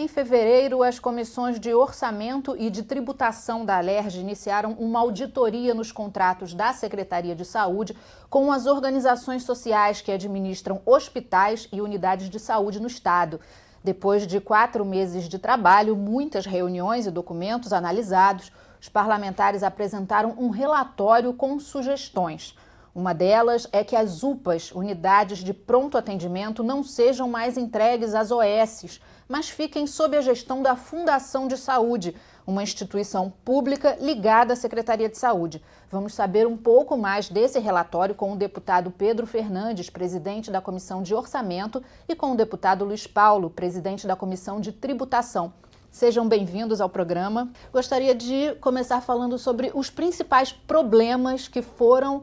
Em fevereiro, as comissões de orçamento e de tributação da Alerj iniciaram uma auditoria nos contratos da Secretaria de Saúde com as organizações sociais que administram hospitais e unidades de saúde no estado. Depois de 4 meses de trabalho, muitas reuniões e documentos analisados, os parlamentares apresentaram um relatório com sugestões. Uma delas é que as UPAs, unidades de pronto atendimento, não sejam mais entregues às OSs, mas fiquem sob a gestão da Fundação de Saúde, uma instituição pública ligada à Secretaria de Saúde. Vamos saber um pouco mais desse relatório com o deputado Pedro Fernandes, presidente da Comissão de Orçamento, e com o deputado Luiz Paulo, presidente da Comissão de Tributação. Sejam bem-vindos ao programa. Gostaria de começar falando sobre os principais problemas que foram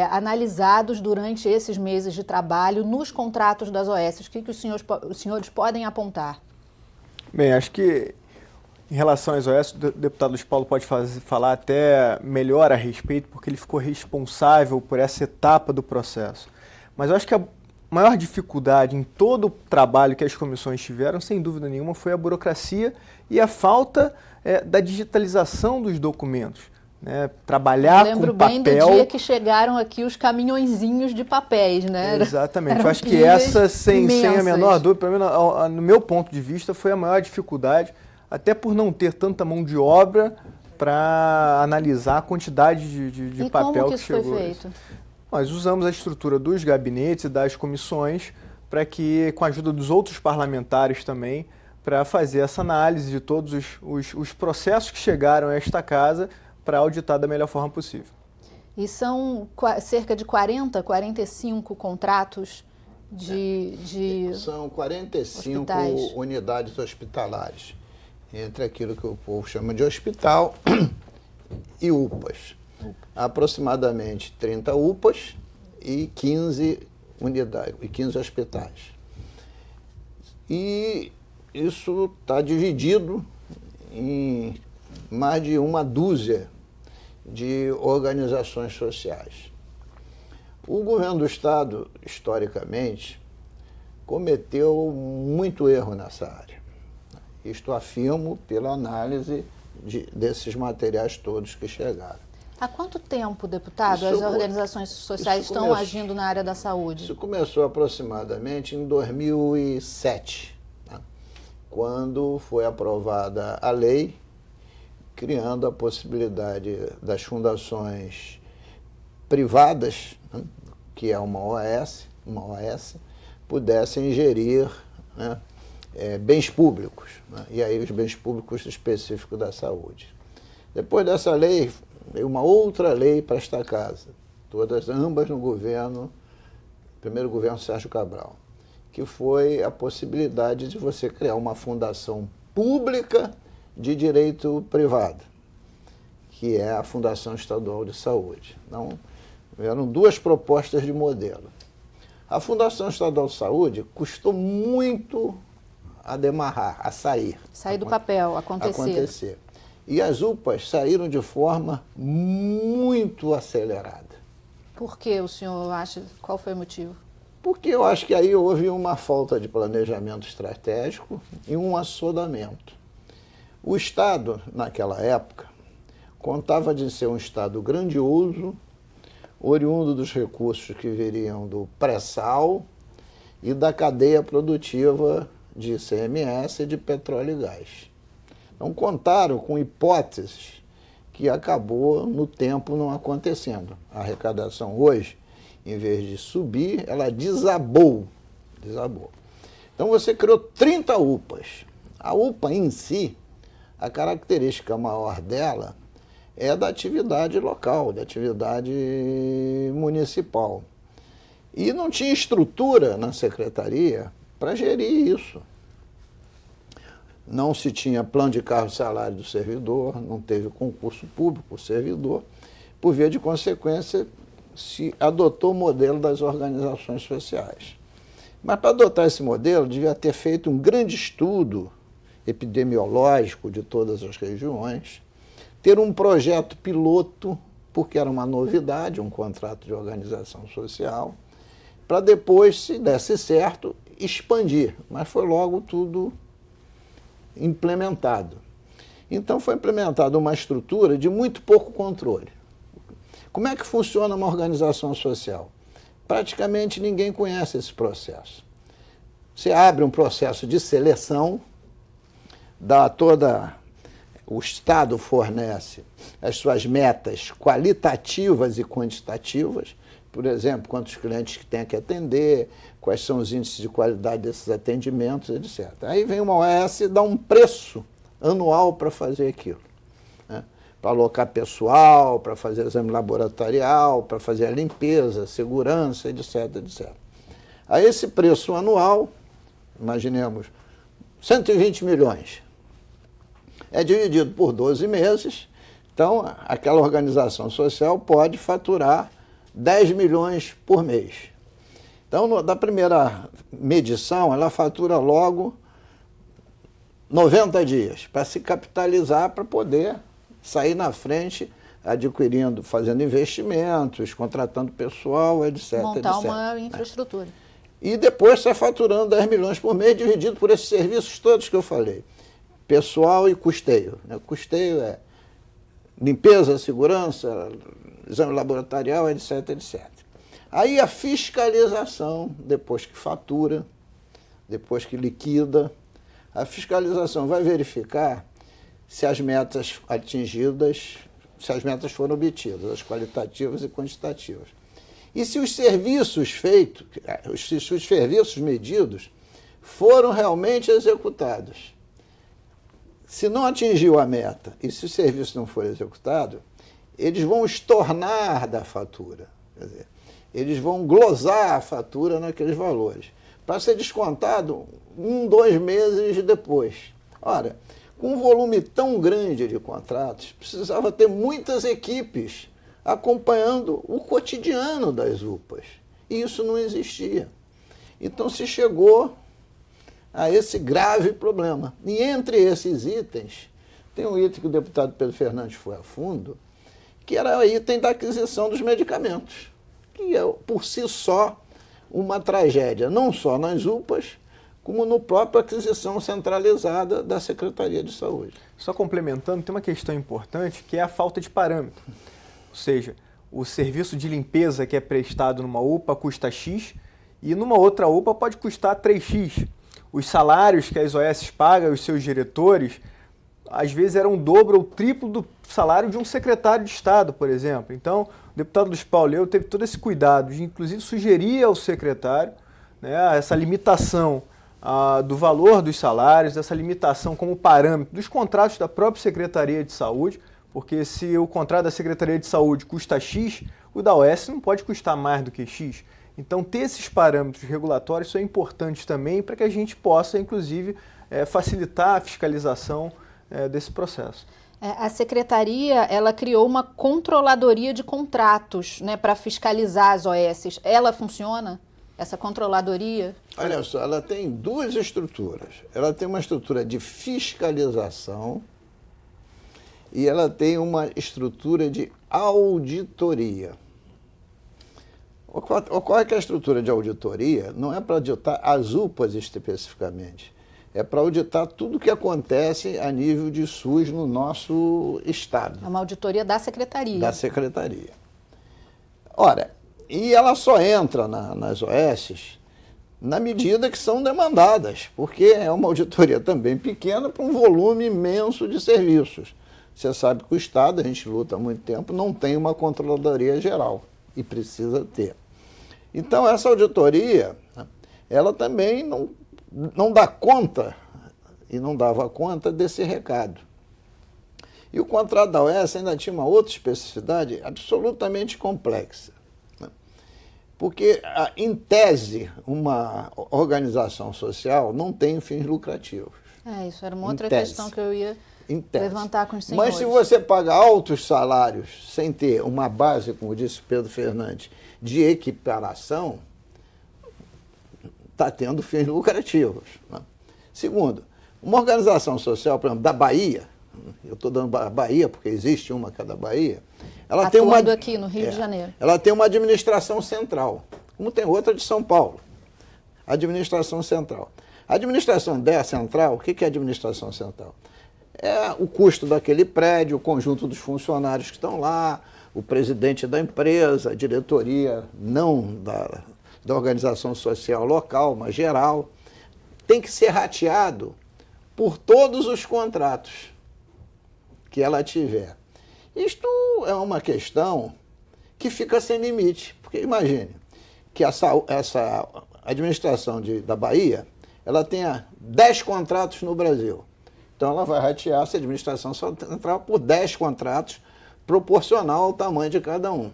analisados durante esses meses de trabalho nos contratos das OS. O que os senhores podem apontar? Bem, acho que em relação às OS, o deputado Luiz Paulo pode falar até melhor a respeito, porque ele ficou responsável por essa etapa do processo. Mas eu acho que a maior dificuldade em todo o trabalho que as comissões tiveram, sem dúvida nenhuma, foi a burocracia e a falta da digitalização dos documentos. Trabalhar com papel. Lembro bem do dia que chegaram aqui os caminhõezinhos de papéis, né? Exatamente. Eu acho que essa, sem a menor dúvida, para mim, no meu ponto de vista, foi a maior dificuldade, até por não ter tanta mão de obra para analisar a quantidade de papel que chegou. E como que isso foi feito? Nós usamos a estrutura dos gabinetes e das comissões para que, com a ajuda dos outros parlamentares também, para fazer essa análise de todos os processos que chegaram a esta casa, para auditar da melhor forma possível. E são cerca de 45 contratos São 45 hospitais. Unidades hospitalares, entre aquilo que o povo chama de hospital e UPAs. Aproximadamente 30 UPAs e 15 unidades, e 15 hospitais. E isso está dividido em mais de uma dúzia de organizações sociais. O governo do Estado, historicamente, cometeu muito erro nessa área. Isto afirmo pela análise desses materiais todos que chegaram. Há quanto tempo, deputado, as organizações sociais estão agindo na área da saúde? Isso começou aproximadamente em 2007, quando foi aprovada a lei criando a possibilidade das fundações privadas, que é uma OS, pudessem gerir bens públicos, e aí os bens públicos específicos da saúde. Depois dessa lei, veio uma outra lei para esta casa, ambas no primeiro governo Sérgio Cabral, que foi a possibilidade de você criar uma fundação pública de direito privado, que é a Fundação Estadual de Saúde. Então, eram duas propostas de modelo. A Fundação Estadual de Saúde custou muito a demarrar, a sair. Sair do papel, acontecer. E as UPAs saíram de forma muito acelerada. Por que o senhor acha? Qual foi o motivo? Porque eu acho que aí houve uma falta de planejamento estratégico e um assodamento. O Estado, naquela época, contava de ser um Estado grandioso, oriundo dos recursos que viriam do pré-sal e da cadeia produtiva de ICMS e de petróleo e gás. Então, contaram com hipóteses que acabou, no tempo, não acontecendo. A arrecadação hoje, em vez de subir, ela desabou. Então, você criou 30 UPAs. A UPA em si, a característica maior dela é da atividade local, da atividade municipal. E não tinha estrutura na secretaria para gerir isso. Não se tinha plano de cargo e salário do servidor, não teve concurso público, o servidor. Por via de consequência, se adotou o modelo das organizações sociais. Mas para adotar esse modelo, devia ter feito um grande estudo epidemiológico de todas as regiões, ter um projeto piloto, porque era uma novidade, um contrato de organização social, para depois, se desse certo, expandir. Mas foi logo tudo implementado. Então foi implementada uma estrutura de muito pouco controle. Como é que funciona uma organização social? Praticamente ninguém conhece esse processo. Você abre um processo de seleção, o Estado fornece as suas metas qualitativas e quantitativas, por exemplo, quantos clientes que tem que atender, quais são os índices de qualidade desses atendimentos, etc. Aí vem uma OAS e dá um preço anual para fazer aquilo, né? Para alocar pessoal, para fazer exame laboratorial, para fazer a limpeza, segurança, etc, etc. Aí esse preço anual, imaginemos, 120 milhões, é dividido por 12 meses, então aquela organização social pode faturar 10 milhões por mês. Então, da primeira medição, ela fatura logo 90 dias, para se capitalizar, para poder sair na frente, adquirindo, fazendo investimentos, contratando pessoal, etc. Montar etc, uma infraestrutura. E depois está faturando 10 milhões por mês, dividido por esses serviços todos que eu falei. Pessoal e custeio. Custeio é limpeza, segurança, exame laboratorial, etc, etc. Aí a fiscalização, depois que fatura, depois que liquida, a fiscalização vai verificar se as metas atingidas, se as metas foram obtidas, as qualitativas e quantitativas. E se os serviços feitos, se os serviços medidos foram realmente executados. Se não atingiu a meta e se o serviço não for executado, eles vão estornar da fatura. Quer dizer, eles vão glosar a fatura naqueles valores, para ser descontado 1, 2 meses depois. Ora, com um volume tão grande de contratos, precisava ter muitas equipes acompanhando o cotidiano das UPAs. E isso não existia. Então se chegou a esse grave problema. E entre esses itens, tem um item que o deputado Pedro Fernandes foi a fundo, que era o item da aquisição dos medicamentos, que é, por si só, uma tragédia, não só nas UPAs, como no próprio aquisição centralizada da Secretaria de Saúde. Só complementando, tem uma questão importante, que é a falta de parâmetro. Ou seja, o serviço de limpeza que é prestado numa UPA custa X e numa outra UPA pode custar 3X. Os salários que as OS pagam aos seus diretores, às vezes eram o dobro ou o triplo do salário de um secretário de Estado, por exemplo. Então, o deputado Luiz Paulo Leu teve todo esse cuidado de, inclusive, sugerir ao secretário, né, essa limitação do valor dos salários, essa limitação como parâmetro dos contratos da própria Secretaria de Saúde, porque se o contrato da Secretaria de Saúde custa X, o da OS não pode custar mais do que X. Então, ter esses parâmetros regulatórios são importantes também para que a gente possa, inclusive, facilitar a fiscalização desse processo. A Secretaria, ela criou uma controladoria de contratos, né, para fiscalizar as OS. Ela funciona? Essa controladoria? Olha só, ela tem duas estruturas. Ela tem uma estrutura de fiscalização e ela tem uma estrutura de auditoria. Ocorre que a estrutura de auditoria não é para auditar as UPAs especificamente, é para auditar tudo o que acontece a nível de SUS no nosso estado. É uma auditoria da Secretaria. Da Secretaria. Ora, e ela só entra nas OS na medida que são demandadas, porque é uma auditoria também pequena para um volume imenso de serviços. Você sabe que o Estado, a gente luta há muito tempo, não tem uma controladoria geral e precisa ter. Então, essa auditoria, ela também não dá conta, e não dava conta desse recado. E o contrato da OAS ainda tinha uma outra especificidade absolutamente complexa. Porque, em tese, uma organização social não tem fins lucrativos. Isso era uma outra questão que eu ia levantar com os senhores. Mas se você paga altos salários sem ter uma base, como disse Pedro Fernandes, de equiparação, está tendo fins lucrativos. Segundo, uma organização social, por exemplo, da Bahia, eu estou dando a Bahia porque existe uma que é da Bahia, ela tem uma aqui no Rio de Janeiro. Ela tem uma administração central, como tem outra de São Paulo, administração central. A administração central, o que é a administração central? É o custo daquele prédio, o conjunto dos funcionários que estão lá, o presidente da empresa, a diretoria, não da organização social local, mas geral. Tem que ser rateado por todos os contratos que ela tiver. Isto é uma questão que fica sem limite, porque imagine que essa administração da Bahia, ela tenha 10 contratos no Brasil. Então ela vai ratear essa administração central por 10 contratos, proporcional ao tamanho de cada um.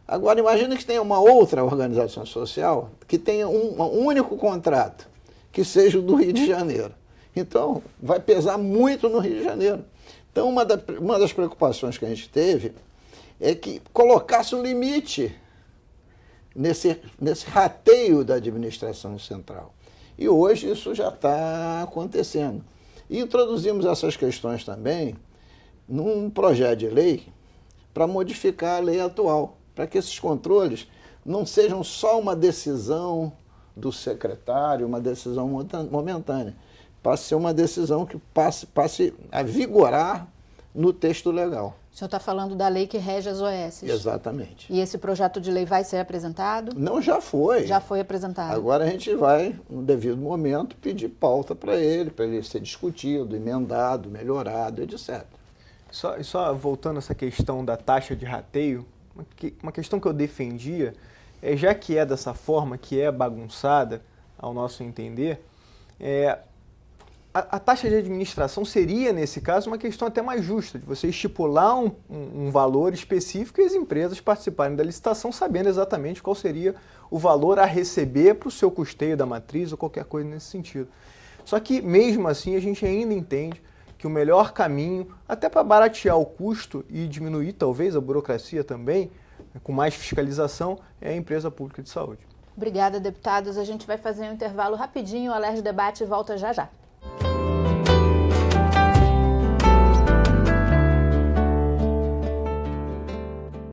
Agora imagine que tenha uma outra organização social que tenha um único contrato, que seja o do Rio de Janeiro. Então vai pesar muito no Rio de Janeiro. Então uma das preocupações que a gente teve é que colocasse um limite nesse rateio da administração central. E hoje isso já está acontecendo. E introduzimos essas questões também num projeto de lei para modificar a lei atual, para que esses controles não sejam só uma decisão do secretário, uma decisão momentânea, passe a ser uma decisão que passe a vigorar no texto legal. O senhor está falando da lei que rege as OS. Exatamente. E esse projeto de lei vai ser apresentado? Não, já foi. Já foi apresentado. Agora a gente vai, no devido momento, pedir pauta para ele ser discutido, emendado, melhorado, etc. Só voltando a essa questão da taxa de rateio, uma questão que eu defendia é, já que é dessa forma, que é bagunçada, ao nosso entender, a taxa de administração seria, nesse caso, uma questão até mais justa, de você estipular um valor específico e as empresas participarem da licitação sabendo exatamente qual seria o valor a receber para o seu custeio da matriz ou qualquer coisa nesse sentido. Só que, mesmo assim, a gente ainda entende que o melhor caminho, até para baratear o custo e diminuir, talvez, a burocracia também, com mais fiscalização, é a empresa pública de saúde. Obrigada, deputados. A gente vai fazer um intervalo rapidinho, o Alerj Debate volta já já.